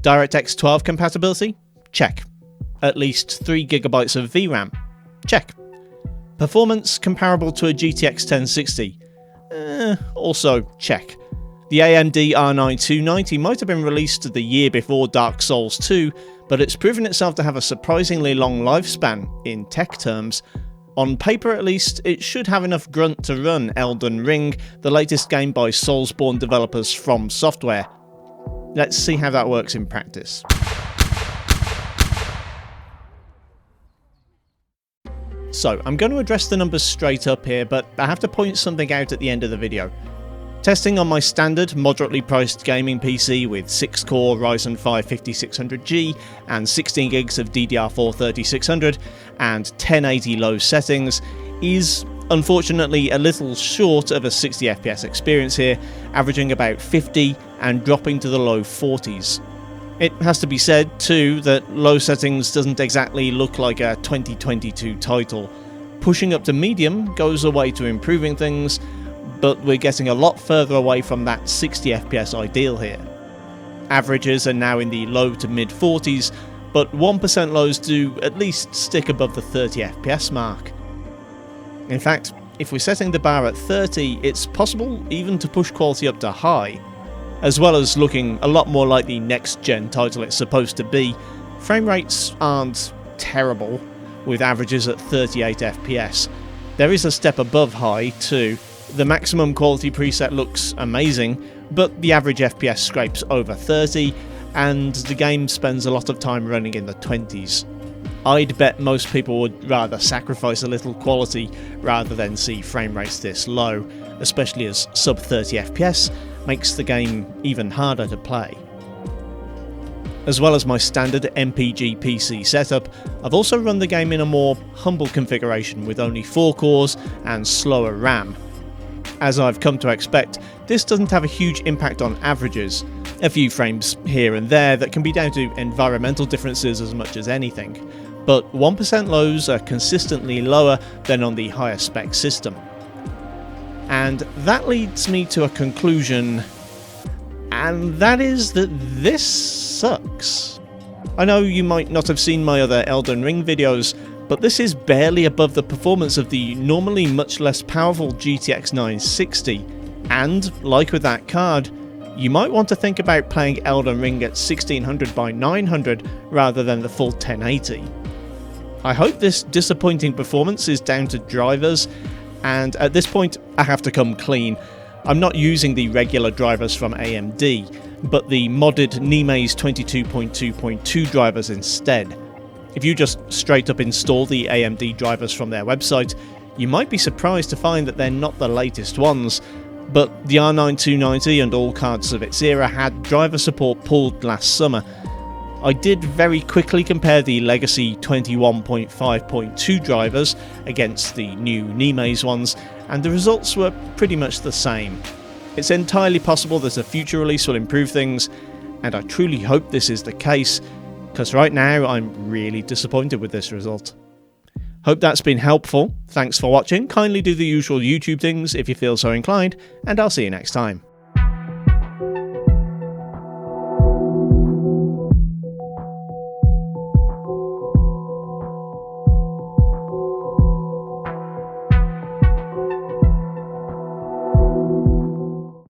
DirectX 12 compatibility? Check. At least 3 GB of VRAM? Check. Performance comparable to a GTX 1060? Also check. The AMD R9 290 might have been released the year before Dark Souls 2, but it's proven itself to have a surprisingly long lifespan in tech terms. On paper at least, it should have enough grunt to run Elden Ring, the latest game by Soulsborne developers FromSoft. Let's see how that works in practice. So, I'm going to address the numbers straight up here, but I have to point something out at the end of the video. Testing on my standard, moderately priced gaming PC with 6-core Ryzen 5 5600G and 16 gigs of DDR4 3600 and 1080 low settings is unfortunately a little short of a 60 FPS experience here, averaging about 50 and dropping to the low 40s. It has to be said too that low settings doesn't exactly look like a 2022 title. Pushing up to medium goes a way to improving things, but we're getting a lot further away from that 60 FPS ideal here. Averages are now in the low to mid 40s, but 1% lows do at least stick above the 30 FPS mark. In fact, if we're setting the bar at 30, it's possible even to push quality up to high. As well as looking a lot more like the next-gen title it's supposed to be, frame rates aren't terrible, with averages at 38 FPS. There is a step above high too. The maximum quality preset looks amazing, but the average FPS scrapes over 30, and the game spends a lot of time running in the 20s. I'd bet most people would rather sacrifice a little quality rather than see frame rates this low, especially as sub 30 FPS makes the game even harder to play. As well as my standard MPG PC setup, I've also run the game in a more humble configuration with only 4 cores and slower RAM. As I've come to expect, this doesn't have a huge impact on averages, a few frames here and there that can be down to environmental differences as much as anything, but 1% lows are consistently lower than on the higher spec system. And that leads me to a conclusion, and that is that this sucks. I know you might not have seen my other Elden Ring videos, but this is barely above the performance of the normally much less powerful GTX 960, and like with that card, you might want to think about playing Elden Ring at 1600 by 900 rather than the full 1080. I hope this disappointing performance is down to drivers, and at this point I have to come clean. I'm not using the regular drivers from AMD, but the modded Nimes 22.2.2 drivers instead. If you just straight up install the AMD drivers from their website, you might be surprised to find that they're not the latest ones, but the R9 290 and all cards of its era had driver support pulled last summer. I did very quickly compare the legacy 21.5.2 drivers against the new Nimes ones, and the results were pretty much the same. It's entirely possible that a future release will improve things, and I truly hope this is the case, because right now I'm really disappointed with this result. Hope that's been helpful. Thanks for watching. Kindly do the usual YouTube things if you feel so inclined, and I'll see you next time.